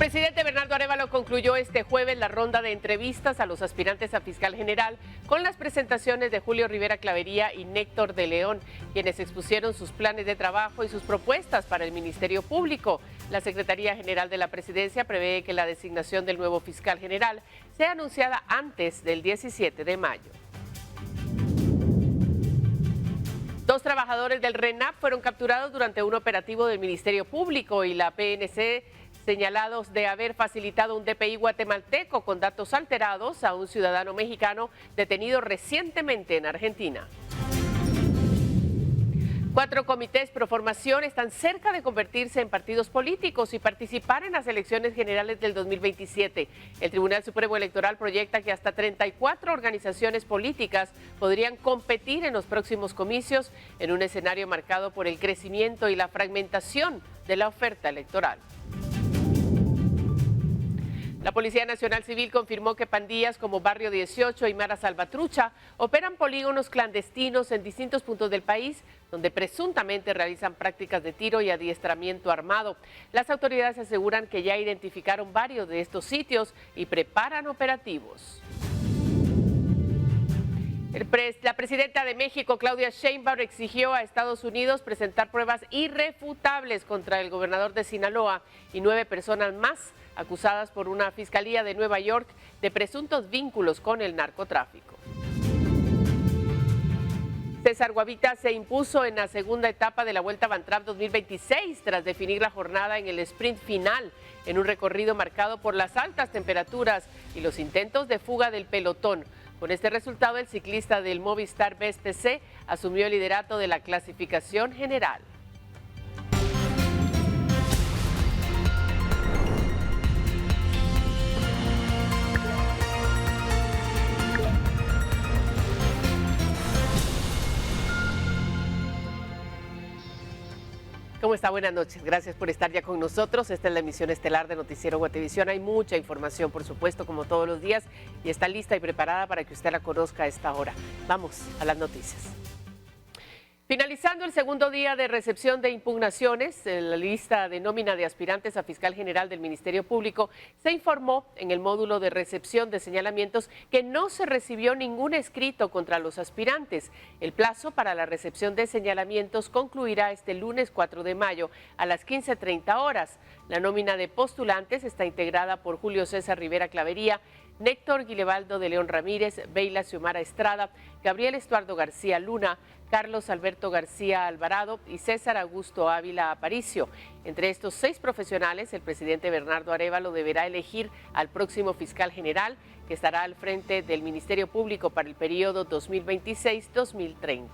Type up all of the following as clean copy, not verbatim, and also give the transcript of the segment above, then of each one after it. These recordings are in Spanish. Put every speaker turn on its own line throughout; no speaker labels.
presidente Bernardo Arévalo concluyó este jueves la ronda de entrevistas a los aspirantes a fiscal general con las presentaciones de Julio Rivera Clavería y Néctor de León, quienes expusieron sus planes de trabajo y sus propuestas para el Ministerio Público. La Secretaría General de la Presidencia prevé que la designación del nuevo fiscal general sea anunciada antes del 17 de mayo. Dos trabajadores del RENAP fueron capturados durante un operativo del Ministerio Público y la PNC, señalados de haber facilitado un DPI guatemalteco con datos alterados a un ciudadano mexicano detenido recientemente en Argentina. 4 comités pro formación están cerca de convertirse en partidos políticos y participar en las elecciones generales del 2027. El Tribunal Supremo Electoral proyecta que hasta 34 organizaciones políticas podrían competir en los próximos comicios en un escenario marcado por el crecimiento y la fragmentación de la oferta electoral. La Policía Nacional Civil confirmó que pandillas como Barrio 18 y Mara Salvatrucha operan polígonos clandestinos en distintos puntos del país, donde presuntamente realizan prácticas de tiro y adiestramiento armado. Las autoridades aseguran que ya identificaron varios de estos sitios y preparan operativos. La presidenta de México, Claudia Sheinbaum, exigió a Estados Unidos presentar pruebas irrefutables contra el gobernador de Sinaloa y 9 personas más acusadas por una fiscalía de Nueva York de presuntos vínculos con el narcotráfico. César Guavita se impuso en la segunda etapa de la Vuelta Van Trap 2026 tras definir la jornada en el sprint final, en un recorrido marcado por las altas temperaturas y los intentos de fuga del pelotón. Con este resultado, el ciclista del Movistar BSPC asumió el liderato de la clasificación general. ¿Cómo está? Buenas noches. Gracias por estar ya con nosotros. Esta es la emisión estelar de Noticiero Guatevisión. Hay mucha información, por supuesto, como todos los días, y está lista y preparada para que usted la conozca a esta hora. Vamos a las noticias. Finalizando el segundo día de recepción de impugnaciones, en la lista de nómina de aspirantes a fiscal general del Ministerio Público, se informó en el módulo de recepción de señalamientos que no se recibió ningún escrito contra los aspirantes. El plazo para la recepción de señalamientos concluirá este lunes 4 de mayo a las 15:30 horas. La nómina de postulantes está integrada por Julio César Rivera Clavería, Néctor Guilebaldo de León Ramírez, Beila Xiomara Estrada, Gabriel Estuardo García Luna, Carlos Alberto García Alvarado y César Augusto Ávila Aparicio. Entre estos 6 profesionales, el presidente Bernardo Arévalo deberá elegir al próximo fiscal general, que estará al frente del Ministerio Público para el periodo 2026-2030.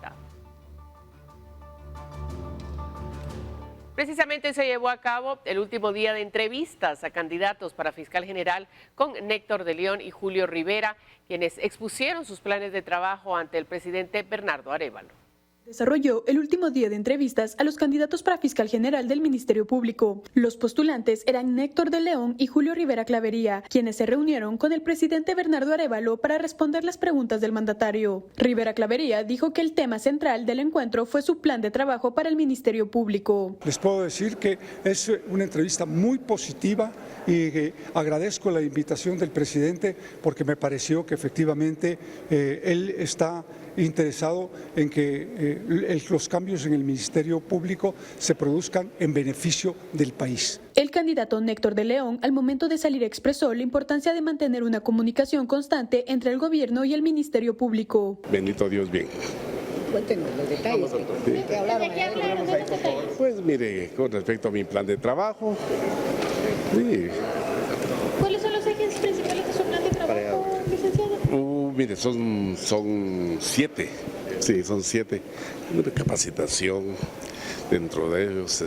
Precisamente se llevó a cabo el último día de entrevistas a candidatos para fiscal general con Néctor de León y Julio Rivera, quienes expusieron sus planes de trabajo ante el presidente Bernardo Arévalo.
Desarrolló el último día de entrevistas a los candidatos para fiscal general del Ministerio Público. Los postulantes eran Néctor de León y Julio Rivera Clavería, quienes se reunieron con el presidente Bernardo Arévalo para responder las preguntas del mandatario. Rivera Clavería dijo que el tema central del encuentro fue su plan de trabajo para el Ministerio Público.
Les puedo decir que es una entrevista muy positiva y agradezco la invitación del presidente porque me pareció que efectivamente él está interesado en que los cambios en el Ministerio Público se produzcan en beneficio del país.
El candidato Néctor de León, al momento de salir, expresó la importancia de mantener una comunicación constante entre el gobierno y el Ministerio Público.
Bendito Dios, bien.
Cuéntenos los detalles. ¿De qué hablaron?
Pues mire, con respecto a mi plan de trabajo. Sí.
¿Cuáles son los ejes principales de su plan de trabajo, licenciado?
Mire, son 7. Sí, son 7. Capacitación, dentro de ellos,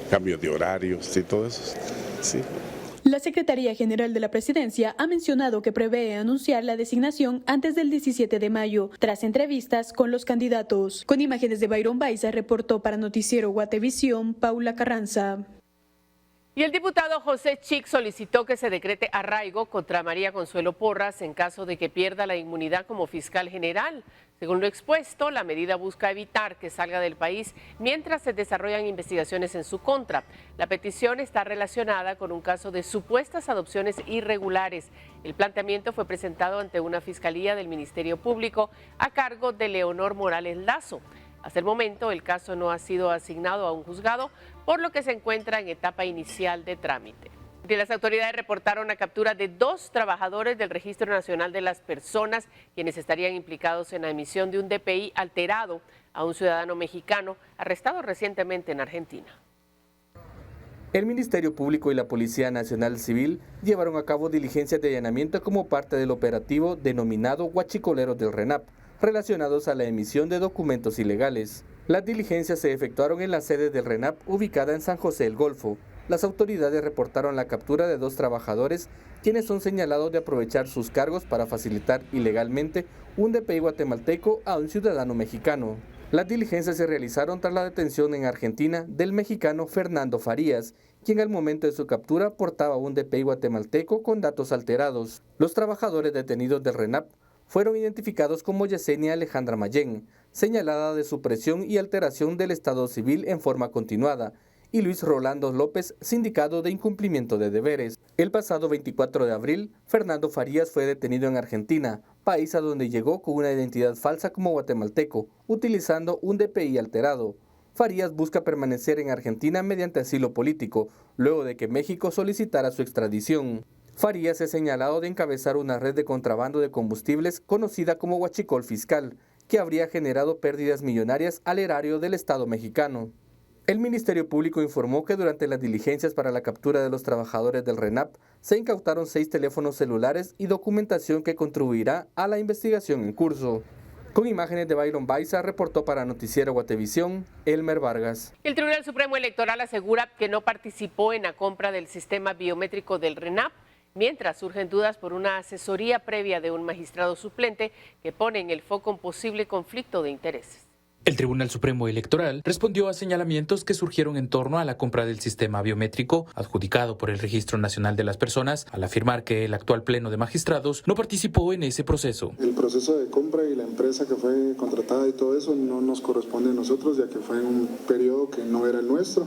cambio de horarios y todo eso. Sí.
La Secretaría General de la Presidencia ha mencionado que prevé anunciar la designación antes del 17 de mayo, tras entrevistas con los candidatos. Con imágenes de Byron Baiza, reportó para Noticiero Guatevisión, Paula Carranza.
Y el diputado José Chik solicitó que se decrete arraigo contra María Consuelo Porras en caso de que pierda la inmunidad como fiscal general. Según lo expuesto, la medida busca evitar que salga del país mientras se desarrollan investigaciones en su contra. La petición está relacionada con un caso de supuestas adopciones irregulares. El planteamiento fue presentado ante una fiscalía del Ministerio Público a cargo de Leonor Morales Lazo. Hasta el momento, el caso no ha sido asignado a un juzgado, por lo que se encuentra en etapa inicial de trámite. Las autoridades reportaron la captura de 2 trabajadores del Registro Nacional de las Personas, quienes estarían implicados en la emisión de un DPI alterado a un ciudadano mexicano arrestado recientemente en Argentina.
El Ministerio Público y la Policía Nacional Civil llevaron a cabo diligencias de allanamiento como parte del operativo denominado Huachicoleros del RENAP, relacionados a la emisión de documentos ilegales. Las diligencias se efectuaron en la sede del RENAP ubicada en San José del Golfo. Las autoridades reportaron la captura de 2 trabajadores, quienes son señalados de aprovechar sus cargos para facilitar ilegalmente un DPI guatemalteco a un ciudadano mexicano. Las diligencias se realizaron tras la detención en Argentina del mexicano Fernando Farías, quien al momento de su captura portaba un DPI guatemalteco con datos alterados. Los trabajadores detenidos del RENAP fueron identificados como Yesenia Alejandra Mayén, señalada de supresión y alteración del estado civil en forma continuada, y Luis Rolando López, sindicado de incumplimiento de deberes. El pasado 24 de abril, Fernando Farías fue detenido en Argentina, país a donde llegó con una identidad falsa como guatemalteco, utilizando un DPI alterado. Farías busca permanecer en Argentina mediante asilo político, luego de que México solicitara su extradición. Farías es señalado de encabezar una red de contrabando de combustibles conocida como huachicol fiscal, que habría generado pérdidas millonarias al erario del Estado mexicano. El Ministerio Público informó que durante las diligencias para la captura de los trabajadores del RENAP se incautaron 6 teléfonos celulares y documentación que contribuirá a la investigación en curso. Con imágenes de Byron Baiza, reportó para Noticiero Guatevisión, Elmer Vargas.
El Tribunal Supremo Electoral asegura que no participó en la compra del sistema biométrico del RENAP, mientras surgen dudas por una asesoría previa de un magistrado suplente que pone en el foco un posible conflicto de intereses.
El Tribunal Supremo Electoral respondió a señalamientos que surgieron en torno a la compra del sistema biométrico adjudicado por el Registro Nacional de las Personas, al afirmar que el actual Pleno de Magistrados no participó en ese proceso.
El proceso de compra y la empresa que fue contratada y todo eso no nos corresponde a nosotros, ya que fue en un periodo que no era el nuestro.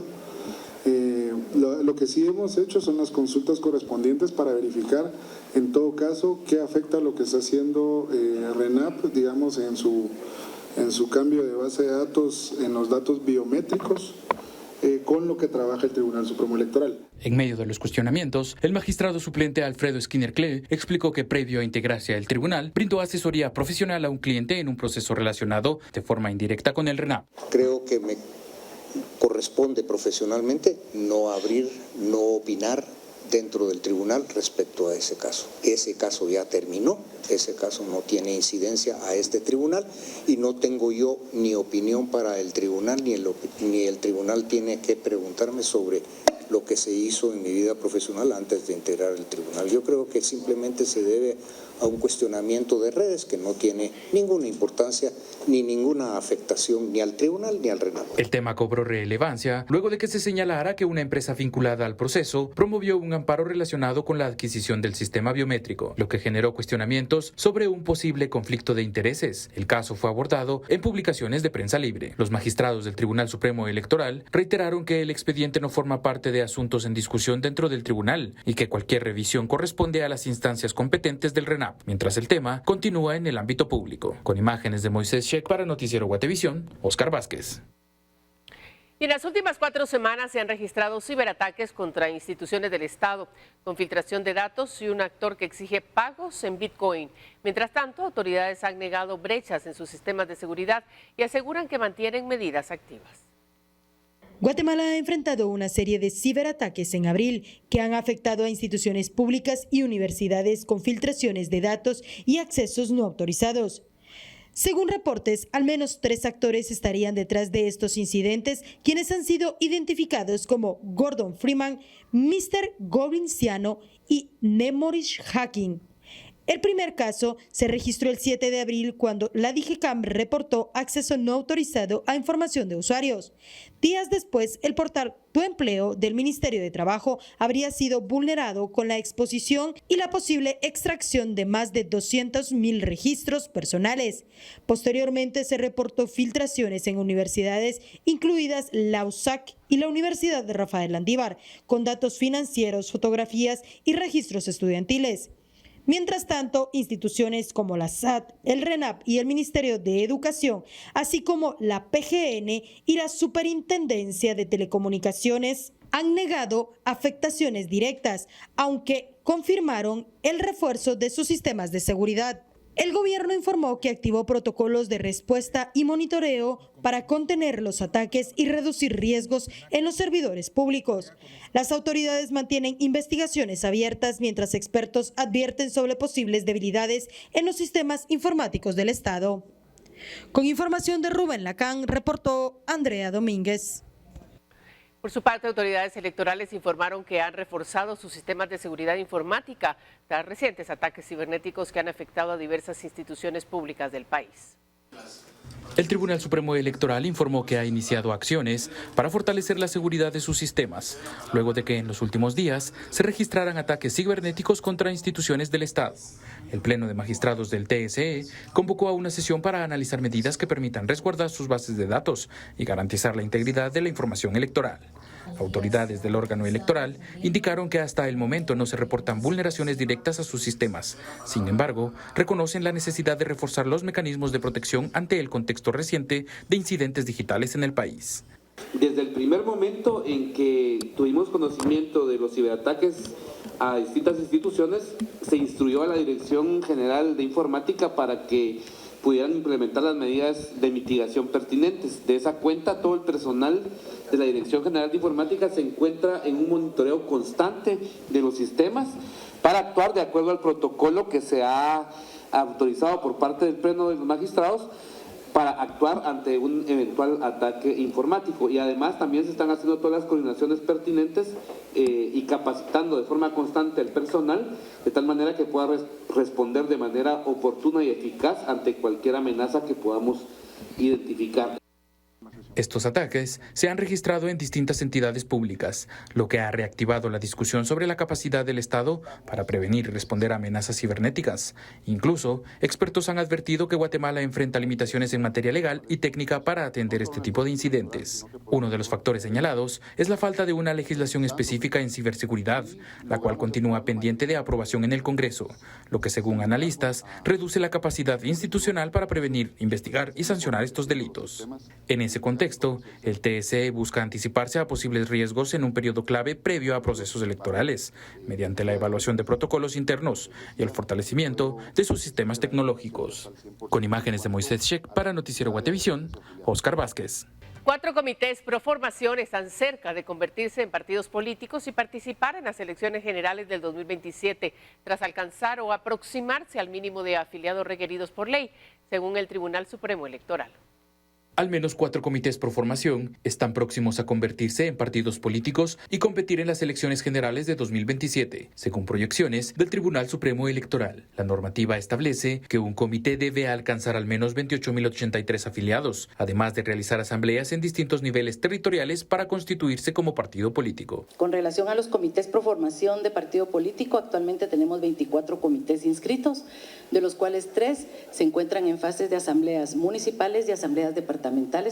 Lo que sí hemos hecho son las consultas correspondientes para verificar, en todo caso, qué afecta lo que está haciendo RENAP, digamos, en su cambio de base de datos, en los datos biométricos, con lo que trabaja el Tribunal Supremo Electoral.
En medio de los cuestionamientos, el magistrado suplente Alfredo Skinner Klee explicó que previo a integrarse al tribunal, brindó asesoría profesional a un cliente en un proceso relacionado de forma indirecta con el RENAP.
Creo que me corresponde profesionalmente no opinar dentro del tribunal respecto a ese caso. Ese caso ya terminó, ese caso no tiene incidencia a este tribunal y no tengo yo ni opinión para el tribunal, ni el tribunal tiene que preguntarme sobre lo que se hizo en mi vida profesional antes de integrar el tribunal. Yo creo que simplemente se debe a un cuestionamiento de redes que no tiene ninguna importancia ni ninguna afectación ni al tribunal ni al RENAP.
El tema cobró relevancia luego de que se señalara que una empresa vinculada al proceso promovió un amparo relacionado con la adquisición del sistema biométrico, lo que generó cuestionamientos sobre un posible conflicto de intereses. El caso fue abordado en publicaciones de prensa libre. Los magistrados del Tribunal Supremo Electoral reiteraron que el expediente no forma parte de asuntos en discusión dentro del tribunal y que cualquier revisión corresponde a las instancias competentes del RENAP, mientras el tema continúa en el ámbito público. Con imágenes de Moisés Sheck para Noticiero Guatevisión, Oscar Vázquez.
Y en las últimas 4 semanas se han registrado ciberataques contra instituciones del Estado, con filtración de datos y un actor que exige pagos en Bitcoin. Mientras tanto, autoridades han negado brechas en sus sistemas de seguridad y aseguran que mantienen medidas activas.
Guatemala ha enfrentado una serie de ciberataques en abril que han afectado a instituciones públicas y universidades con filtraciones de datos y accesos no autorizados. Según reportes, al menos 3 actores estarían detrás de estos incidentes, quienes han sido identificados como Gordon Freeman, Mr. Govinciano y Nemorish Hacking. El primer caso se registró el 7 de abril cuando la Digicam reportó acceso no autorizado a información de usuarios. Días después, el portal Tu Empleo del Ministerio de Trabajo habría sido vulnerado con la exposición y la posible extracción de más de 200.000 registros personales. Posteriormente se reportó filtraciones en universidades, incluidas la USAC y la Universidad de Rafael Landívar, con datos financieros, fotografías y registros estudiantiles. Mientras tanto, instituciones como la SAT, el RENAP y el Ministerio de Educación, así como la PGN y la Superintendencia de Telecomunicaciones, han negado afectaciones directas, aunque confirmaron el refuerzo de sus sistemas de seguridad. El gobierno informó que activó protocolos de respuesta y monitoreo para contener los ataques y reducir riesgos en los servidores públicos. Las autoridades mantienen investigaciones abiertas mientras expertos advierten sobre posibles debilidades en los sistemas informáticos del Estado. Con información de Rubén Lacán, reportó Andrea Domínguez.
Por su parte, autoridades electorales informaron que han reforzado sus sistemas de seguridad informática tras recientes ataques cibernéticos que han afectado a diversas instituciones públicas del país.
El Tribunal Supremo Electoral informó que ha iniciado acciones para fortalecer la seguridad de sus sistemas, luego de que en los últimos días se registraran ataques cibernéticos contra instituciones del Estado. El Pleno de Magistrados del TSE convocó a una sesión para analizar medidas que permitan resguardar sus bases de datos y garantizar la integridad de la información electoral. Autoridades del órgano electoral indicaron que hasta el momento no se reportan vulneraciones directas a sus sistemas. Sin embargo, reconocen la necesidad de reforzar los mecanismos de protección ante el contexto reciente de incidentes digitales en el país.
Desde el primer momento en que tuvimos conocimiento de los ciberataques a distintas instituciones, se instruyó a la Dirección General de Informática para que pudieran implementar las medidas de mitigación pertinentes. De esa cuenta, todo el personal de la Dirección General de Informática se encuentra en un monitoreo constante de los sistemas para actuar de acuerdo al protocolo que se ha autorizado por parte del Pleno de los Magistrados para actuar ante un eventual ataque informático. Y además también se están haciendo todas las coordinaciones pertinentes y capacitando de forma constante al personal de tal manera que pueda responder de manera oportuna y eficaz ante cualquier amenaza que podamos identificar.
Estos ataques se han registrado en distintas entidades públicas, lo que ha reactivado la discusión sobre la capacidad del Estado para prevenir y responder a amenazas cibernéticas. Incluso, expertos han advertido que Guatemala enfrenta limitaciones en materia legal y técnica para atender este tipo de incidentes. Uno de los factores señalados es la falta de una legislación específica en ciberseguridad, la cual continúa pendiente de aprobación en el Congreso, lo que, según analistas, reduce la capacidad institucional para prevenir, investigar y sancionar estos delitos. En ese contexto, el TSE busca anticiparse a posibles riesgos en un periodo clave previo a procesos electorales, mediante la evaluación de protocolos internos y el fortalecimiento de sus sistemas tecnológicos. Con imágenes de Moisés Sheck para Noticiero Guatevisión, Oscar Vázquez.
4 comités pro formación están cerca de convertirse en partidos políticos y participar en las elecciones generales del 2027, tras alcanzar o aproximarse al mínimo de afiliados requeridos por ley, según el Tribunal Supremo Electoral.
Al menos 4 comités pro formación están próximos a convertirse en partidos políticos y competir en las elecciones generales de 2027, según proyecciones del Tribunal Supremo Electoral. La normativa establece que un comité debe alcanzar al menos 28.083 afiliados, además de realizar asambleas en distintos niveles territoriales para constituirse como partido político.
Con relación a los comités pro formación de partido político, actualmente tenemos 24 comités inscritos, de los cuales 3 se encuentran en fases de asambleas municipales y asambleas departamentales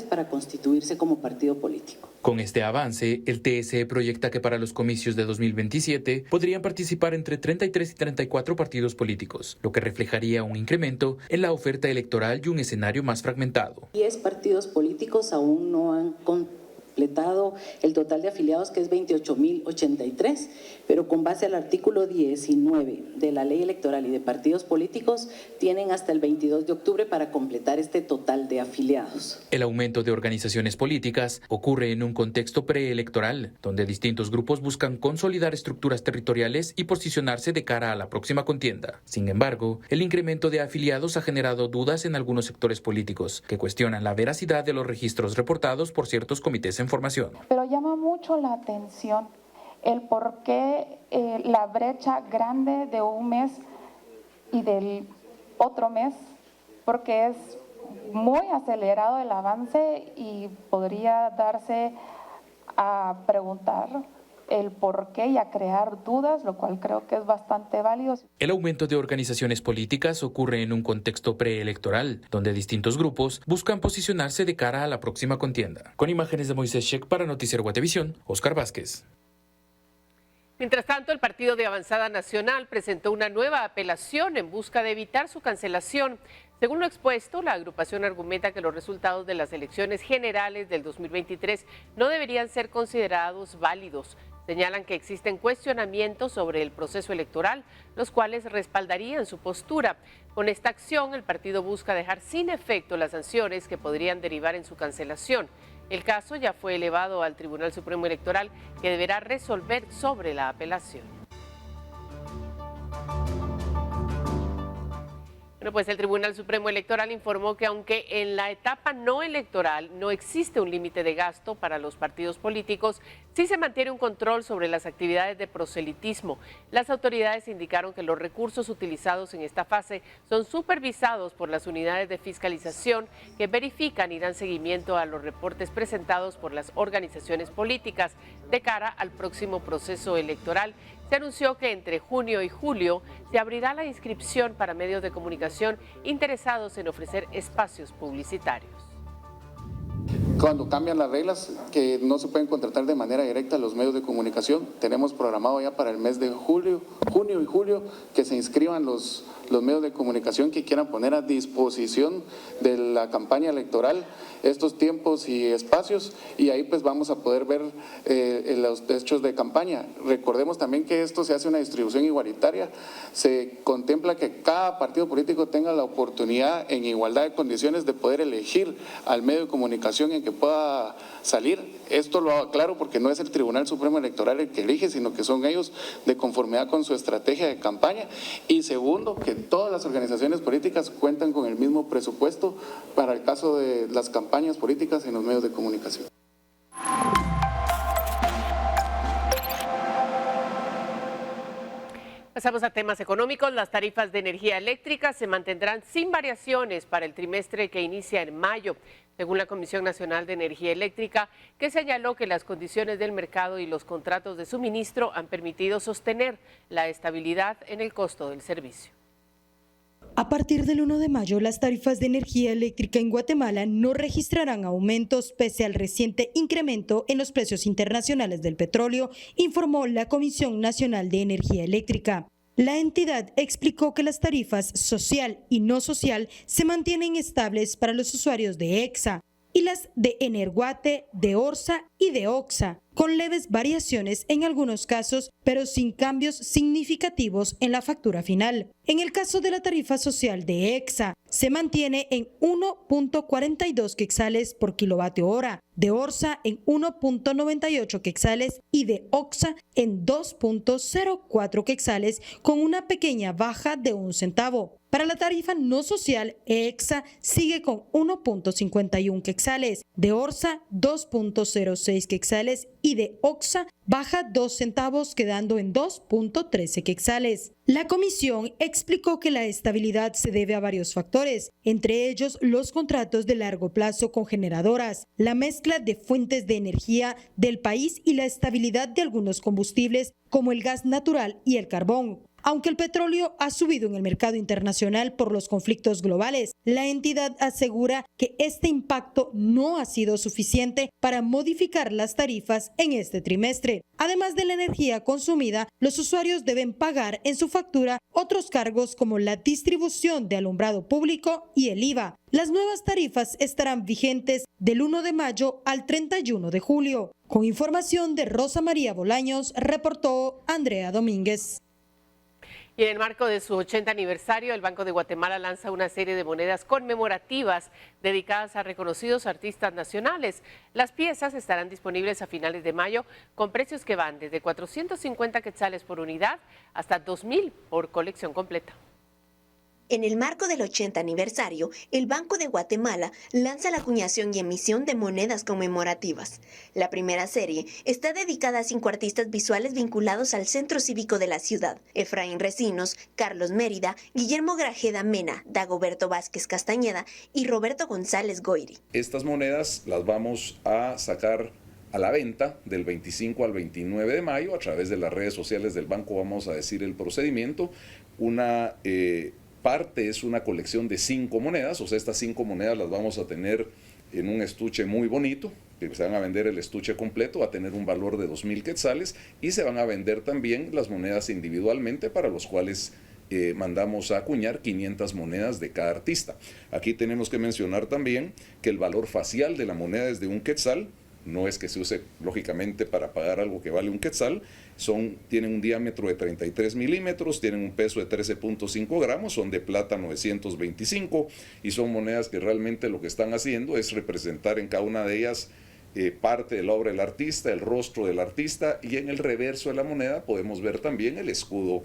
para constituirse como partido político.
Con este avance, el TSE proyecta que para los comicios de 2027 podrían participar entre 33 y 34 partidos políticos, lo que reflejaría un incremento en la oferta electoral y un escenario más fragmentado.
10 partidos políticos aún no han completado el total de afiliados, que es 28.083, pero con base al artículo 19 de la ley electoral y de partidos políticos, tienen hasta el 22 de octubre para completar este total de afiliados.
El aumento de organizaciones políticas ocurre en un contexto preelectoral, donde distintos grupos buscan consolidar estructuras territoriales y posicionarse de cara a la próxima contienda. Sin embargo, el incremento de afiliados ha generado dudas en algunos sectores políticos, que cuestionan la veracidad de los registros reportados por ciertos comités en formación.
Pero llama mucho la atención el por qué la brecha grande de un mes y del otro mes, porque es muy acelerado el avance y podría darse a preguntar el por qué y a crear dudas, lo cual creo que es bastante válido.
El aumento de organizaciones políticas ocurre en un contexto preelectoral, donde distintos grupos buscan posicionarse de cara a la próxima contienda. Con imágenes de Moisés Sheck para Noticiero Guatevisión, Oscar Vázquez.
Mientras tanto, el Partido de Avanzada Nacional presentó una nueva apelación en busca de evitar su cancelación. Según lo expuesto, la agrupación argumenta que los resultados de las elecciones generales del 2023 no deberían ser considerados válidos. Señalan que existen cuestionamientos sobre el proceso electoral, los cuales respaldarían su postura. Con esta acción, el partido busca dejar sin efecto las sanciones que podrían derivar en su cancelación. El caso ya fue elevado al Tribunal Supremo Electoral, que deberá resolver sobre la apelación. Bueno, pues el Tribunal Supremo Electoral informó que aunque en la etapa no electoral no existe un límite de gasto para los partidos políticos, sí se mantiene un control sobre las actividades de proselitismo. Las autoridades indicaron que los recursos utilizados en esta fase son supervisados por las unidades de fiscalización que verifican y dan seguimiento a los reportes presentados por las organizaciones políticas de cara al próximo proceso electoral. Se anunció que entre junio y julio se abrirá la inscripción para medios de comunicación interesados en ofrecer espacios publicitarios.
Cuando cambian las reglas, que no se pueden contratar de manera directa los medios de comunicación, tenemos programado ya para el mes de junio y julio que se inscriban los medios de comunicación que quieran poner a disposición de la campaña electoral estos tiempos y espacios, y ahí pues vamos a poder ver los hechos de campaña. Recordemos también que esto se hace una distribución igualitaria, se contempla que cada partido político tenga la oportunidad en igualdad de condiciones de poder elegir al medio de comunicación en que pueda salir. Esto lo aclaro porque no es el Tribunal Supremo Electoral el que elige, sino que son ellos de conformidad con su estrategia de campaña. Y segundo, que todas las organizaciones políticas cuentan con el mismo presupuesto para el caso de las campañas políticas en los medios de comunicación.
Pasamos a temas económicos. Las tarifas de energía eléctrica se mantendrán sin variaciones para el trimestre que inicia en mayo, según la Comisión Nacional de Energía Eléctrica, que señaló que las condiciones del mercado y los contratos de suministro han permitido sostener la estabilidad en el costo del servicio.
A partir del 1 de mayo, las tarifas de energía eléctrica en Guatemala no registrarán aumentos pese al reciente incremento en los precios internacionales del petróleo, informó la Comisión Nacional de Energía Eléctrica. La entidad explicó que las tarifas social y no social se mantienen estables para los usuarios de EXA y las de Energuate, de Orsa y de Oxa, con leves variaciones en algunos casos, pero sin cambios significativos en la factura final. En el caso de la tarifa social de EXA, se mantiene en 1.42 quetzales por kilovatio hora, de Orsa en 1.98 quetzales y de Oxa en 2.04 quetzales, con una pequeña baja de 1 centavo. Para la tarifa no social, EXA sigue con 1.51 quetzales, de Orsa 2.06 quetzales y de Oxa baja 2 centavos, quedando en 2.13 quetzales. La comisión explicó que la estabilidad se debe a varios factores, entre ellos los contratos de largo plazo con generadoras, la mezcla de fuentes de energía del país y la estabilidad de algunos combustibles como el gas natural y el carbón. Aunque el petróleo ha subido en el mercado internacional por los conflictos globales, la entidad asegura que este impacto no ha sido suficiente para modificar las tarifas en este trimestre. Además de la energía consumida, los usuarios deben pagar en su factura otros cargos como la distribución de alumbrado público y el IVA. Las nuevas tarifas estarán vigentes del 1 de mayo al 31 de julio. Con información de Rosa María Bolaños, reportó Andrea Domínguez.
Y en el marco de su 80 aniversario, el Banco de Guatemala lanza una serie de monedas conmemorativas dedicadas a reconocidos artistas nacionales. Las piezas estarán disponibles a finales de mayo con precios que van desde 450 quetzales por unidad hasta 2,000 por colección completa.
En el marco del 80 aniversario, el Banco de Guatemala lanza la acuñación y emisión de monedas conmemorativas. La primera serie está dedicada a 5 artistas visuales vinculados al Centro Cívico de la ciudad: Efraín Recinos, Carlos Mérida, Guillermo Grajeda Mena, Dagoberto Vázquez Castañeda y Roberto González Goiri.
Estas monedas las vamos a sacar a la venta del 25 al 29 de mayo. A través de las redes sociales del banco vamos a decir el procedimiento. Una parte es una colección de 5 monedas, o sea, estas 5 monedas las vamos a tener en un estuche muy bonito, que se van a vender el estuche completo, va a tener un valor de 2,000 quetzales, y se van a vender también las monedas individualmente, para los cuales mandamos a acuñar 500 monedas de cada artista. Aquí tenemos que mencionar también que el valor facial de la moneda es de 1 quetzal. No es que se use lógicamente para pagar algo que vale 1 quetzal, tienen un diámetro de 33 milímetros, tienen un peso de 13.5 gramos, son de plata 925 y son monedas que realmente lo que están haciendo es representar en cada una de ellas parte de la obra del artista, el rostro del artista, y en el reverso de la moneda podemos ver también el escudo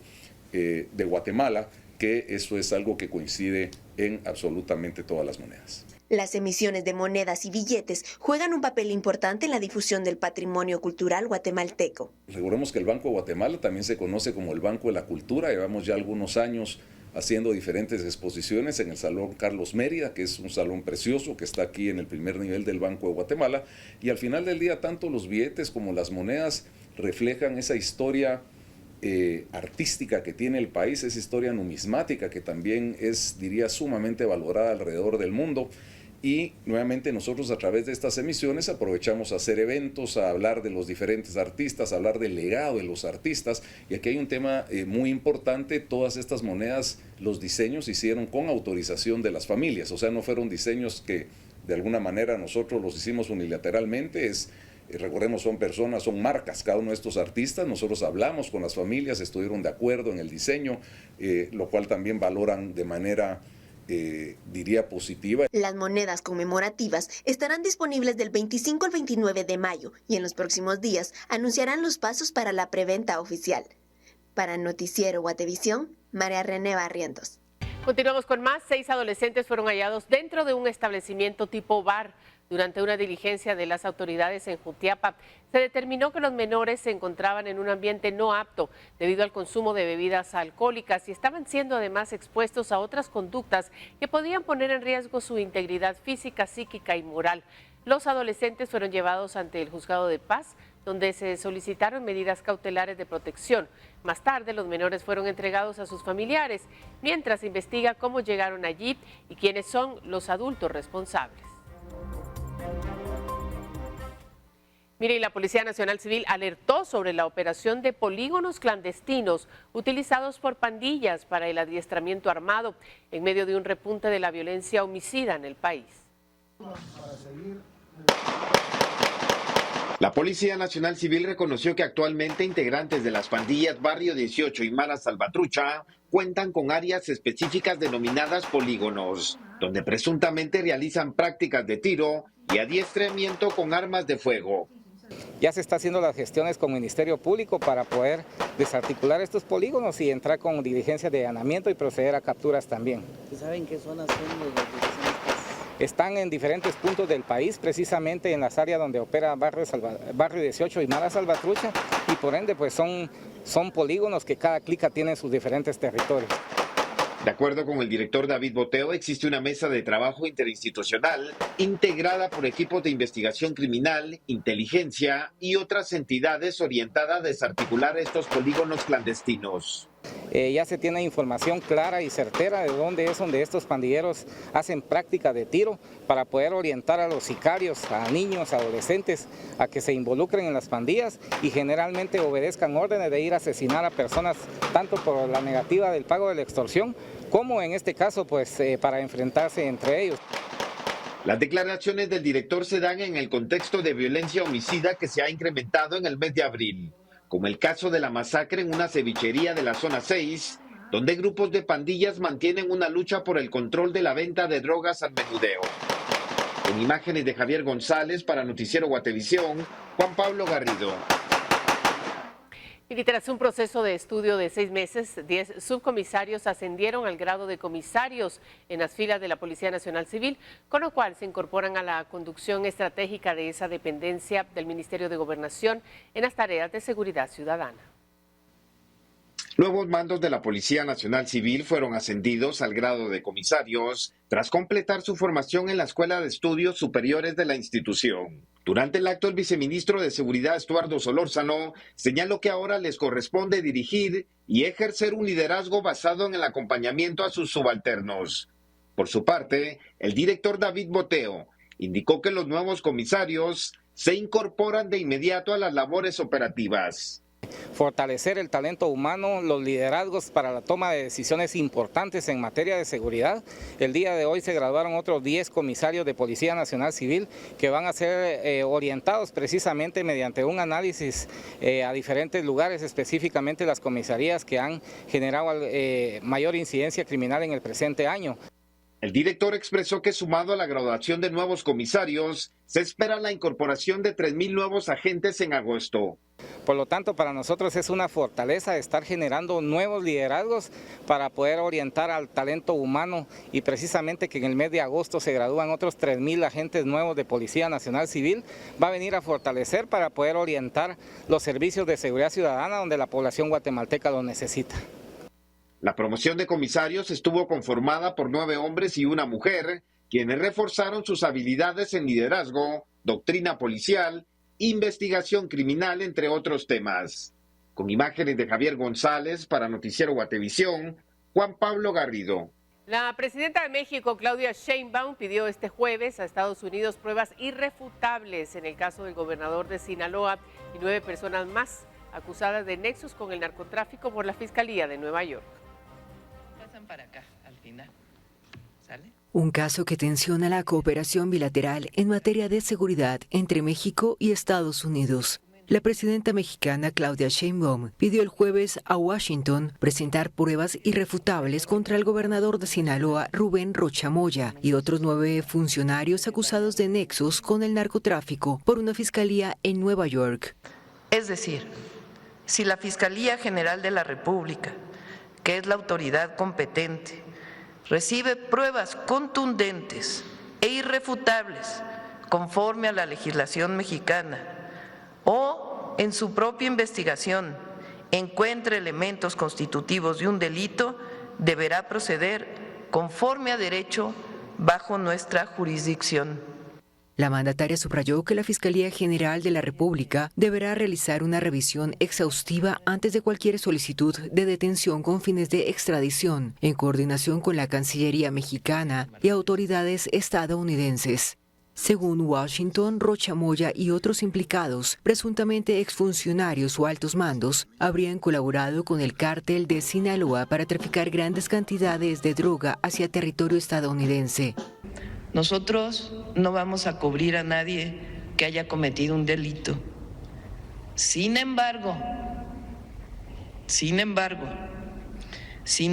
de Guatemala, que eso es algo que coincide en absolutamente todas las monedas.
Las emisiones de monedas y billetes juegan un papel importante en la difusión del patrimonio cultural guatemalteco.
Recordemos que el Banco de Guatemala también se conoce como el Banco de la Cultura. Llevamos ya algunos años haciendo diferentes exposiciones en el Salón Carlos Mérida, que es un salón precioso que está aquí en el primer nivel del Banco de Guatemala. Y al final del día, tanto los billetes como las monedas reflejan esa historia artística que tiene el país, esa historia numismática que también es, diría, sumamente valorada alrededor del mundo. Y nuevamente nosotros a través de estas emisiones aprovechamos a hacer eventos, a hablar de los diferentes artistas, a hablar del legado de los artistas. Y aquí hay un tema muy importante: todas estas monedas, los diseños se hicieron con autorización de las familias, o sea, no fueron diseños que de alguna manera nosotros los hicimos unilateralmente. Recordemos, son personas, son marcas, cada uno de estos artistas. Nosotros hablamos con las familias, estuvieron de acuerdo en el diseño, lo cual también valoran de manera, diría, positiva.
Las monedas conmemorativas estarán disponibles del 25 al 29 de mayo y en los próximos días anunciarán los pasos para la preventa oficial. Para Noticiero Guatevisión, María René Barrientos.
Continuamos con más. 6 adolescentes fueron hallados dentro de un establecimiento tipo bar. Durante una diligencia de las autoridades en Jutiapa, se determinó que los menores se encontraban en un ambiente no apto debido al consumo de bebidas alcohólicas y estaban siendo además expuestos a otras conductas que podían poner en riesgo su integridad física, psíquica y moral. Los adolescentes fueron llevados ante el Juzgado de Paz, donde se solicitaron medidas cautelares de protección. Más tarde, los menores fueron entregados a sus familiares, mientras se investiga cómo llegaron allí y quiénes son los adultos responsables. Mire, y la Policía Nacional Civil alertó sobre la operación de polígonos clandestinos utilizados por pandillas para el adiestramiento armado en medio de un repunte de la violencia homicida en el país.
La Policía Nacional Civil reconoció que actualmente integrantes de las pandillas Barrio 18 y Mara Salvatrucha cuentan con áreas específicas denominadas polígonos, donde presuntamente realizan prácticas de tiro y adiestramiento con armas de fuego.
Ya se está haciendo las gestiones con el Ministerio Público para poder desarticular estos polígonos y entrar con diligencias de allanamiento y proceder a capturas también.
¿Saben qué zonas son los de?
Están en diferentes puntos del país, precisamente en las áreas donde opera Barrio 18 y Mara Salvatrucha, y por ende pues son polígonos que cada clica tiene sus diferentes territorios.
De acuerdo con el director David Boteo, existe una mesa de trabajo interinstitucional integrada por equipos de investigación criminal, inteligencia y otras entidades orientadas a desarticular estos polígonos clandestinos.
Ya se tiene información clara y certera de dónde es donde estos pandilleros hacen práctica de tiro para poder orientar a los sicarios, a niños, adolescentes, a que se involucren en las pandillas y generalmente obedezcan órdenes de ir a asesinar a personas tanto por la negativa del pago de la extorsión como en este caso pues para enfrentarse entre ellos.
Las declaraciones del director se dan en el contexto de violencia homicida que se ha incrementado en el mes de abril, como el caso de la masacre en una cevichería de la zona 6, donde grupos de pandillas mantienen una lucha por el control de la venta de drogas al menudeo. En imágenes de Javier González para Noticiero Guatevisión, Juan Pablo Garrido.
Y tras un proceso de estudio de 6 meses, 10 subcomisarios ascendieron al grado de comisarios en las filas de la Policía Nacional Civil, con lo cual se incorporan a la conducción estratégica de esa dependencia del Ministerio de Gobernación en las tareas de seguridad ciudadana.
Nuevos mandos de la Policía Nacional Civil fueron ascendidos al grado de comisarios tras completar su formación en la Escuela de Estudios Superiores de la institución. Durante el acto, el viceministro de Seguridad, Estuardo Solórzano, señaló que ahora les corresponde dirigir y ejercer un liderazgo basado en el acompañamiento a sus subalternos. Por su parte, el director David Boteo indicó que los nuevos comisarios se incorporan de inmediato a las labores operativas.
Fortalecer el talento humano, los liderazgos para la toma de decisiones importantes en materia de seguridad. El día de hoy se graduaron otros 10 comisarios de Policía Nacional Civil que van a ser orientados precisamente mediante un análisis a diferentes lugares, específicamente las comisarías que han generado mayor incidencia criminal en el presente año.
El director expresó que sumado a la graduación de nuevos comisarios, se espera la incorporación de 3,000 nuevos agentes en agosto.
Por lo tanto, para nosotros es una fortaleza estar generando nuevos liderazgos para poder orientar al talento humano y precisamente que en el mes de agosto se gradúan otros 3,000 agentes nuevos de Policía Nacional Civil, va a venir a fortalecer para poder orientar los servicios de seguridad ciudadana donde la población guatemalteca lo necesita.
La promoción de comisarios estuvo conformada por 9 hombres y una mujer, quienes reforzaron sus habilidades en liderazgo, doctrina policial, investigación criminal, entre otros temas. Con imágenes de Javier González para Noticiero Guatevisión, Juan Pablo Garrido.
La presidenta de México, Claudia Sheinbaum, pidió este jueves a Estados Unidos pruebas irrefutables en el caso del gobernador de Sinaloa y 9 personas más acusadas de nexos con el narcotráfico por la Fiscalía de Nueva York.
Para acá, al final. ¿Sale?
Un caso que tensiona la cooperación bilateral en materia de seguridad entre México y Estados Unidos. La presidenta mexicana Claudia Sheinbaum pidió el jueves a Washington presentar pruebas irrefutables contra el gobernador de Sinaloa, Rubén Rocha Moya, y otros 9 funcionarios acusados de nexos con el narcotráfico por una fiscalía en Nueva York.
Es decir, si la Fiscalía General de la República, que es la autoridad competente, recibe pruebas contundentes e irrefutables conforme a la legislación mexicana o en su propia investigación encuentre elementos constitutivos de un delito, deberá proceder conforme a derecho bajo nuestra jurisdicción.
La mandataria subrayó que la Fiscalía General de la República deberá realizar una revisión exhaustiva antes de cualquier solicitud de detención con fines de extradición, en coordinación con la Cancillería mexicana y autoridades estadounidenses. Según Washington, Rocha Moya y otros implicados, presuntamente exfuncionarios o altos mandos, habrían colaborado con el cártel de Sinaloa para traficar grandes cantidades de droga hacia territorio estadounidense.
Nosotros no vamos a cubrir a nadie que haya cometido un delito. Sin embargo, si no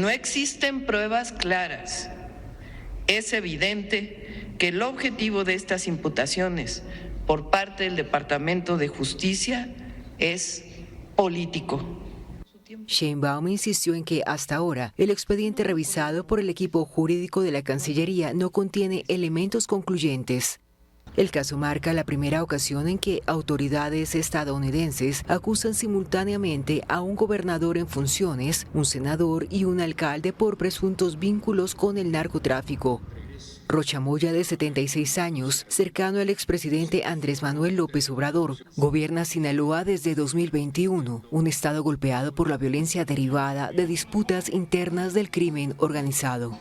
existen pruebas claras, es evidente que el objetivo de estas imputaciones por parte del Departamento de Justicia es político.
Sheinbaum insistió en que hasta ahora el expediente revisado por el equipo jurídico de la Cancillería no contiene elementos concluyentes. El caso marca la primera ocasión en que autoridades estadounidenses acusan simultáneamente a un gobernador en funciones, un senador y un alcalde por presuntos vínculos con el narcotráfico. Rocha Moya, de 76 años, cercano al expresidente Andrés Manuel López Obrador, gobierna Sinaloa desde 2021, un estado golpeado por la violencia derivada de disputas internas del crimen organizado.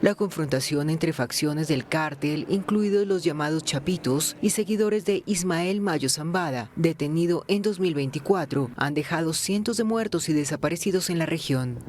La confrontación entre facciones del cártel, incluidos los llamados chapitos y seguidores de Ismael Mayo Zambada, detenido en 2024, han dejado cientos de muertos y desaparecidos en la región.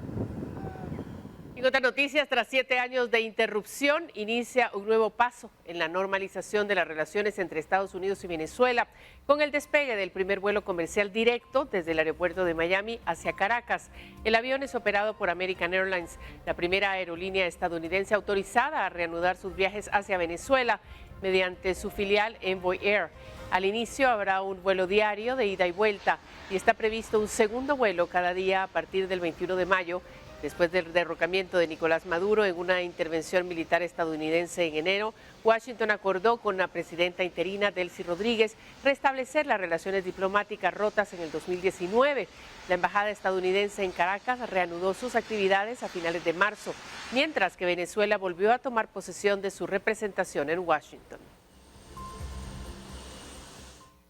En otras noticias, tras 7 años de interrupción, inicia un nuevo paso en la normalización de las relaciones entre Estados Unidos y Venezuela, con el despegue del primer vuelo comercial directo desde el aeropuerto de Miami hacia Caracas. El avión es operado por American Airlines, la primera aerolínea estadounidense autorizada a reanudar sus viajes hacia Venezuela mediante su filial Envoy Air. Al inicio habrá un vuelo diario de ida y vuelta y está previsto un segundo vuelo cada día a partir del 21 de mayo, después del derrocamiento de Nicolás Maduro en una intervención militar estadounidense en enero. Washington acordó con la presidenta interina Delcy Rodríguez restablecer las relaciones diplomáticas rotas en el 2019. La embajada estadounidense en Caracas reanudó sus actividades a finales de marzo, mientras que Venezuela volvió a tomar posesión de su representación en Washington.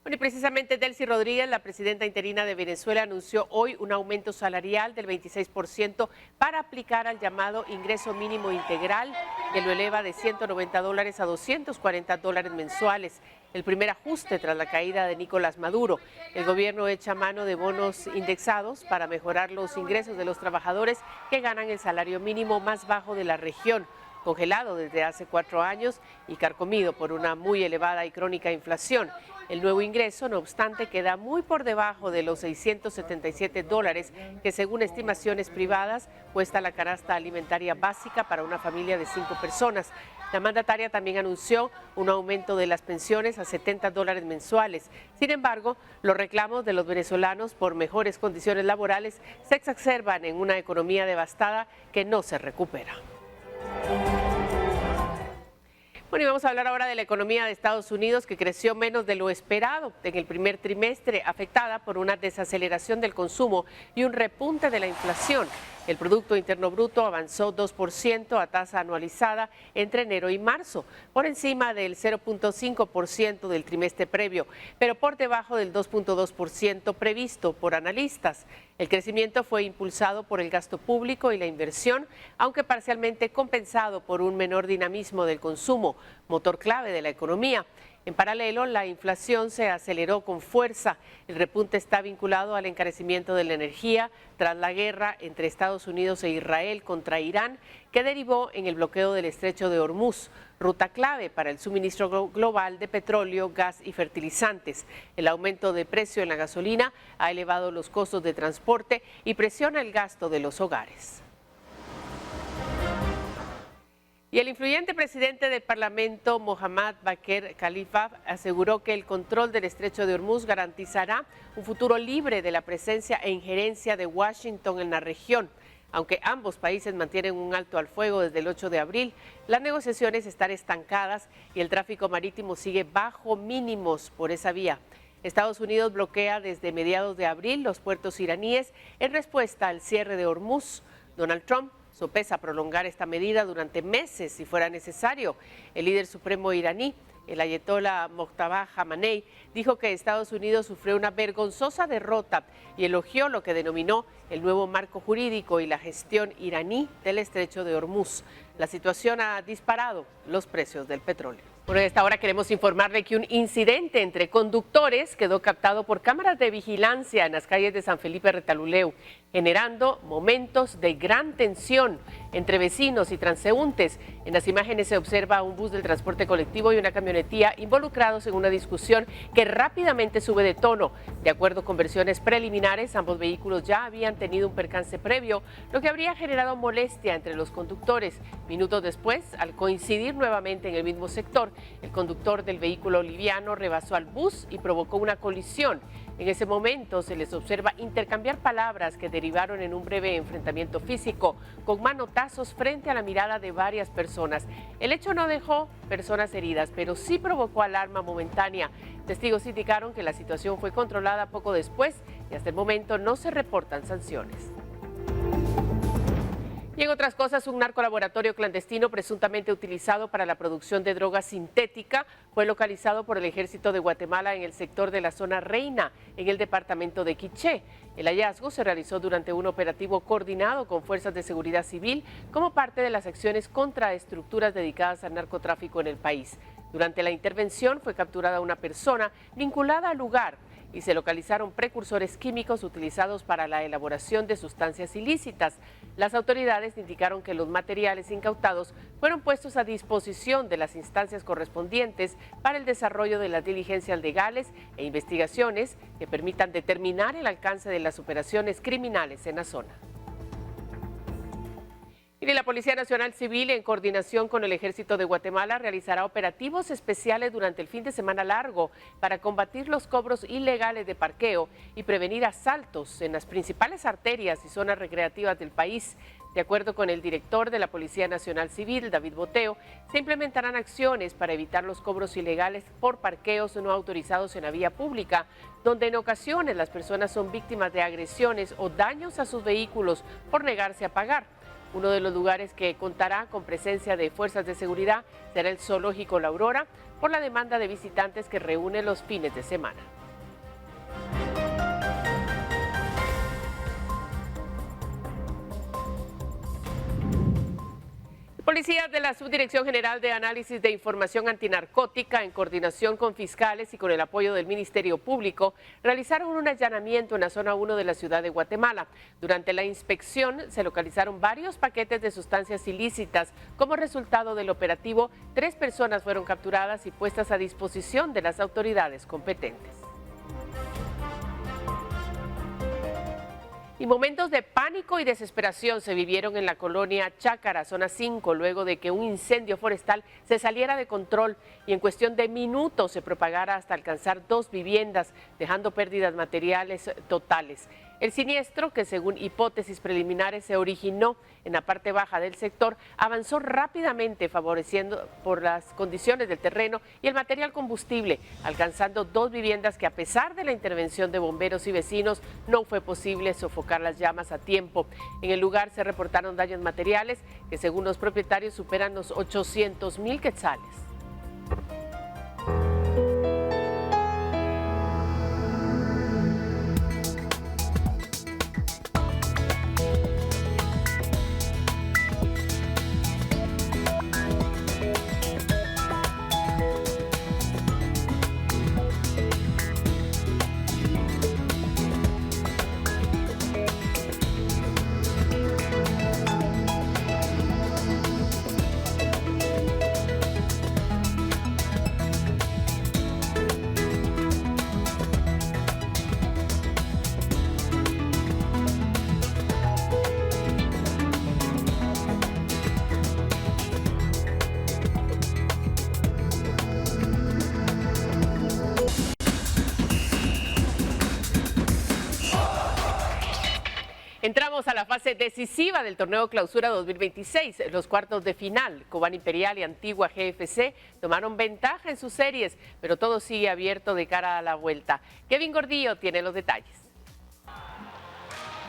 Bueno, y precisamente Delcy Rodríguez, la presidenta interina de Venezuela, anunció hoy un aumento salarial del 26% para aplicar al llamado ingreso mínimo integral, que lo eleva de $190 a $240 mensuales. El primer ajuste tras la caída de Nicolás Maduro. El gobierno echa mano de bonos indexados para mejorar los ingresos de los trabajadores que ganan el salario mínimo más bajo de la región, congelado desde hace 4 años y carcomido por una muy elevada y crónica inflación. El nuevo ingreso, no obstante, queda muy por debajo de los $677 que, según estimaciones privadas, cuesta la canasta alimentaria básica para una familia de 5 personas. La mandataria también anunció un aumento de las pensiones a $70 mensuales. Sin embargo, los reclamos de los venezolanos por mejores condiciones laborales se exacerban en una economía devastada que no se recupera. Bueno, y vamos a hablar ahora de la economía de Estados Unidos, que creció menos de lo esperado en el primer trimestre, afectada por una desaceleración del consumo y un repunte de la inflación. El Producto Interno Bruto avanzó 2% a tasa anualizada entre enero y marzo, por encima del 0.5% del trimestre previo, pero por debajo del 2.2% previsto por analistas. El crecimiento fue impulsado por el gasto público y la inversión, aunque parcialmente compensado por un menor dinamismo del consumo, motor clave de la economía. En paralelo, la inflación se aceleró con fuerza. El repunte está vinculado al encarecimiento de la energía tras la guerra entre Estados Unidos e Israel contra Irán, que derivó en el bloqueo del estrecho de Hormuz, ruta clave para el suministro global de petróleo, gas y fertilizantes. El aumento de precio en la gasolina ha elevado los costos de transporte y presiona el gasto de los hogares. Y el influyente presidente del Parlamento, Mohammad Bakr Khalifa, aseguró que el control del estrecho de Hormuz garantizará un futuro libre de la presencia e injerencia de Washington en la región. Aunque ambos países mantienen un alto al fuego desde el 8 de abril, las negociaciones están estancadas y el tráfico marítimo sigue bajo mínimos por esa vía. Estados Unidos bloquea desde mediados de abril los puertos iraníes en respuesta al cierre de Hormuz. Donald Trump sopesa prolongar esta medida durante meses si fuera necesario. El líder supremo iraní, el ayatolá Mojtaba Khamenei, dijo que Estados Unidos sufrió una vergonzosa derrota y elogió lo que denominó el nuevo marco jurídico y la gestión iraní del estrecho de Hormuz. La situación ha disparado los precios del petróleo. Por esta hora queremos informarle que un incidente entre conductores quedó captado por cámaras de vigilancia en las calles de San Felipe Retaluleu, generando momentos de gran tensión entre vecinos y transeúntes. En las imágenes se observa un bus del transporte colectivo y una camionetía involucrados en una discusión que rápidamente sube de tono. De acuerdo con versiones preliminares, ambos vehículos ya habían tenido un percance previo, lo que habría generado molestia entre los conductores. Minutos después, al coincidir nuevamente en el mismo sector, el conductor del vehículo liviano rebasó al bus y provocó una colisión. En ese momento se les observa intercambiar palabras que derivaron en un breve enfrentamiento físico, con manotazos frente a la mirada de varias personas. El hecho no dejó personas heridas, pero sí provocó alarma momentánea. Testigos indicaron que la situación fue controlada poco después y hasta el momento no se reportan sanciones. Y en otras cosas, un narcolaboratorio clandestino presuntamente utilizado para la producción de droga sintética fue localizado por el Ejército de Guatemala en el sector de la zona Reina, en el departamento de Quiché. El hallazgo se realizó durante un operativo coordinado con fuerzas de seguridad civil como parte de las acciones contra estructuras dedicadas al narcotráfico en el país. Durante la intervención fue capturada una persona vinculada al lugar y se localizaron precursores químicos utilizados para la elaboración de sustancias ilícitas. Las autoridades indicaron que los materiales incautados fueron puestos a disposición de las instancias correspondientes para el desarrollo de las diligencias legales e investigaciones que permitan determinar el alcance de las operaciones criminales en la zona. Y la Policía Nacional Civil, en coordinación con el Ejército de Guatemala, realizará operativos especiales durante el fin de semana largo para combatir los cobros ilegales de parqueo y prevenir asaltos en las principales arterias y zonas recreativas del país. De acuerdo con el director de la Policía Nacional Civil, David Boteo, se implementarán acciones para evitar los cobros ilegales por parqueos no autorizados en la vía pública, donde en ocasiones las personas son víctimas de agresiones o daños a sus vehículos por negarse a pagar. Uno de los lugares que contará con presencia de fuerzas de seguridad será el Zoológico La Aurora, por la demanda de visitantes que reúne los fines de semana. Policías de la Subdirección General de Análisis de Información Antinarcótica, en coordinación con fiscales y con el apoyo del Ministerio Público, realizaron un allanamiento en la zona 1 de la ciudad de Guatemala. Durante la inspección se localizaron varios paquetes de sustancias ilícitas. Como resultado del operativo, 3 personas fueron capturadas y puestas a disposición de las autoridades competentes. Y momentos de pánico y desesperación se vivieron en la colonia Chácara, zona 5, luego de que un incendio forestal se saliera de control y en cuestión de minutos se propagara hasta alcanzar 2 viviendas, dejando pérdidas materiales totales. El siniestro, que según hipótesis preliminares se originó en la parte baja del sector, avanzó rápidamente favoreciendo por las condiciones del terreno y el material combustible, alcanzando 2 viviendas que, a pesar de la intervención de bomberos y vecinos, no fue posible sofocar las llamas a tiempo. En el lugar se reportaron daños materiales que, según los propietarios, superan los 800,000 quetzales. Entramos a la fase decisiva del torneo Clausura 2026. Los cuartos de final, Cobán Imperial y Antigua GFC tomaron ventaja en sus series, pero todo sigue abierto de cara a la vuelta. Kevin Gordillo tiene los detalles.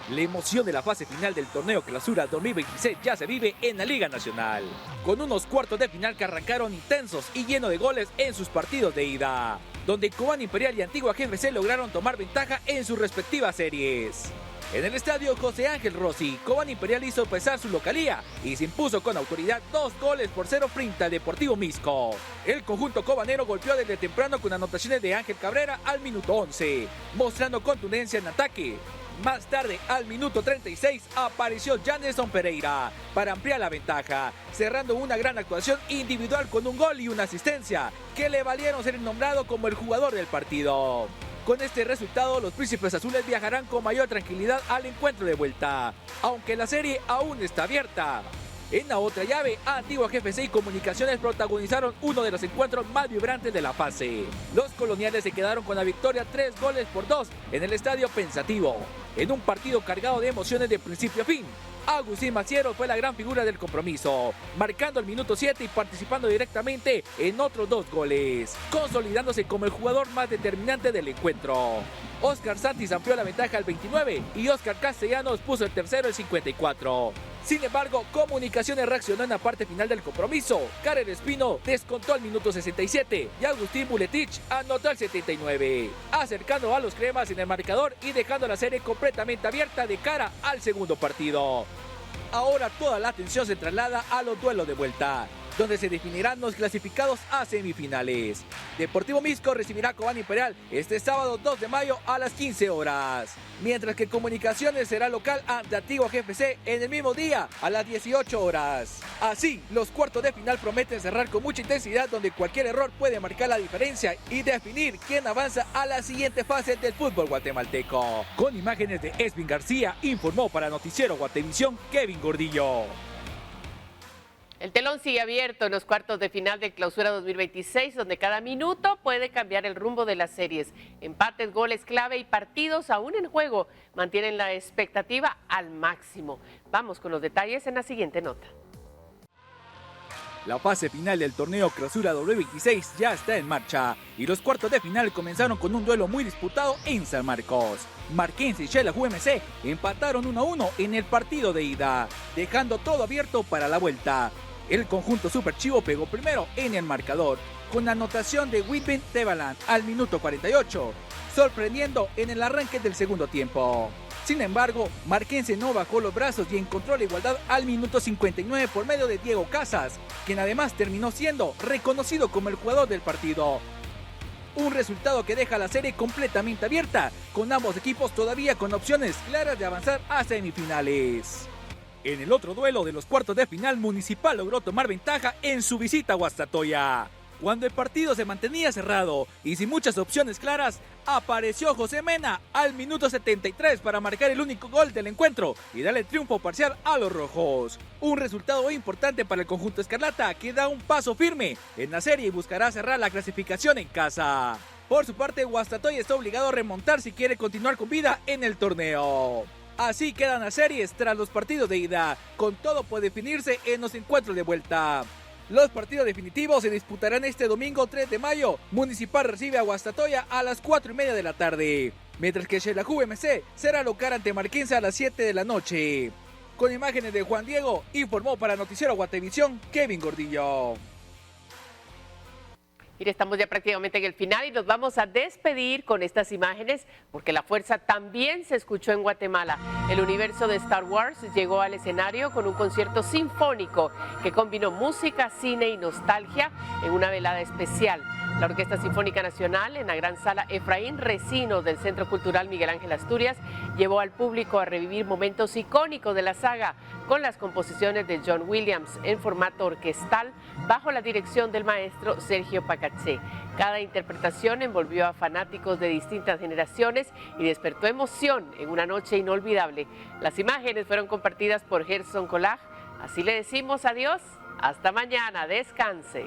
La emoción de la fase final del torneo Clausura 2026 ya se vive en la Liga Nacional, con unos cuartos de final que arrancaron intensos y llenos de goles en sus partidos de ida, donde Cobán Imperial y Antigua GFC lograron tomar ventaja en sus respectivas series. En el estadio José Ángel Rossi, Cobán Imperial hizo pesar su localía y se impuso con autoridad 2-0 frente al Deportivo Misco. El conjunto cobanero golpeó desde temprano con anotaciones de Ángel Cabrera al minuto 11, mostrando contundencia en ataque. Más tarde, al minuto 36, apareció Janeson Pereira para ampliar la ventaja, cerrando una gran actuación individual con un gol y una asistencia, que le valieron ser nombrado como el jugador del partido. Con este resultado, los Príncipes Azules viajarán con mayor tranquilidad al encuentro de vuelta, aunque la serie aún está abierta. En la otra llave, Antigua GFC y Comunicaciones protagonizaron uno de los encuentros más vibrantes de la fase. Los coloniales se quedaron con la victoria 3-2 en el Estadio Pensativo, en un partido cargado de emociones de principio a fin. Agustín Maciero fue la gran figura del compromiso, marcando el minuto 7 y participando directamente en otros 2 goles, consolidándose como el jugador más determinante del encuentro. Oscar Santis amplió la ventaja al 29 y Oscar Castellanos puso el tercero al 54. Sin embargo, Comunicaciones reaccionó en la parte final del compromiso. Karen Espino descontó al minuto 67 y Agustín Buletich anotó al 79, acercando a los cremas en el marcador y dejando la serie completamente abierta de cara al segundo partido. Ahora toda la atención se traslada a los duelos de vuelta. donde se definirán los clasificados a semifinales. Deportivo Misco recibirá a Cobán Imperial este sábado 2 de mayo a las 15 horas, mientras que Comunicaciones será local ante Antigua GFC en el mismo día a las 18 horas. Así, los cuartos de final prometen cerrar con mucha intensidad, donde cualquier error puede marcar la diferencia y definir quién avanza a la siguiente fase del fútbol guatemalteco. Con imágenes de Esvin García, informó para Noticiero Guatevisión Kevin Gordillo.
El telón sigue abierto en los cuartos de final de Clausura 2026, donde cada minuto puede cambiar el rumbo de las series. Empates, goles clave y partidos aún en juego mantienen la expectativa al máximo. Vamos con los detalles en la siguiente nota.
La fase final del torneo Clausura 2026 ya está en marcha y los cuartos de final comenzaron con un duelo muy disputado en San Marcos. Marquense y Xelajú MC empataron 1-1 en el partido de ida, dejando todo abierto para la vuelta. El conjunto Super Chivo pegó primero en el marcador, con anotación de Whitman Tebaland al minuto 48, sorprendiendo en el arranque del segundo tiempo. Sin embargo, Marquense no bajó los brazos y encontró la igualdad al minuto 59 por medio de Diego Casas, quien además terminó siendo reconocido como el jugador del partido. Un resultado que deja la serie completamente abierta, con ambos equipos todavía con opciones claras de avanzar a semifinales. En el otro duelo de los cuartos de final, Municipal logró tomar ventaja en su visita a Guastatoya. Cuando el partido se mantenía cerrado y sin muchas opciones claras, apareció José Mena al minuto 73 para marcar el único gol del encuentro y darle triunfo parcial a los rojos. Un resultado importante para el conjunto escarlata, que da un paso firme en la serie y buscará cerrar la clasificación en casa. Por su parte, Guastatoya está obligado a remontar si quiere continuar con vida en el torneo. Así quedan las series tras los partidos de ida, con todo por definirse en los encuentros de vuelta. Los partidos definitivos se disputarán este domingo 3 de mayo. Municipal recibe a Guastatoya a las 4:30 de la tarde, mientras que Xelajú MC será local ante Marquense a las 7 de la noche. Con imágenes de Juan Diego, informó para Noticiero Guatevisión Kevin Gordillo.
Mire, estamos ya prácticamente en el final y nos vamos a despedir con estas imágenes porque la fuerza también se escuchó en Guatemala. El universo de Star Wars llegó al escenario con un concierto sinfónico que combinó música, cine y nostalgia en una velada especial. La Orquesta Sinfónica Nacional, en la gran sala Efraín Recinos del Centro Cultural Miguel Ángel Asturias, llevó al público a revivir momentos icónicos de la saga con las composiciones de John Williams en formato orquestal bajo la dirección del maestro Sergio Pacacé. Cada interpretación envolvió a fanáticos de distintas generaciones y despertó emoción en una noche inolvidable. Las imágenes fueron compartidas por Gerson Colaj. Así le decimos adiós. Hasta mañana. Descanse.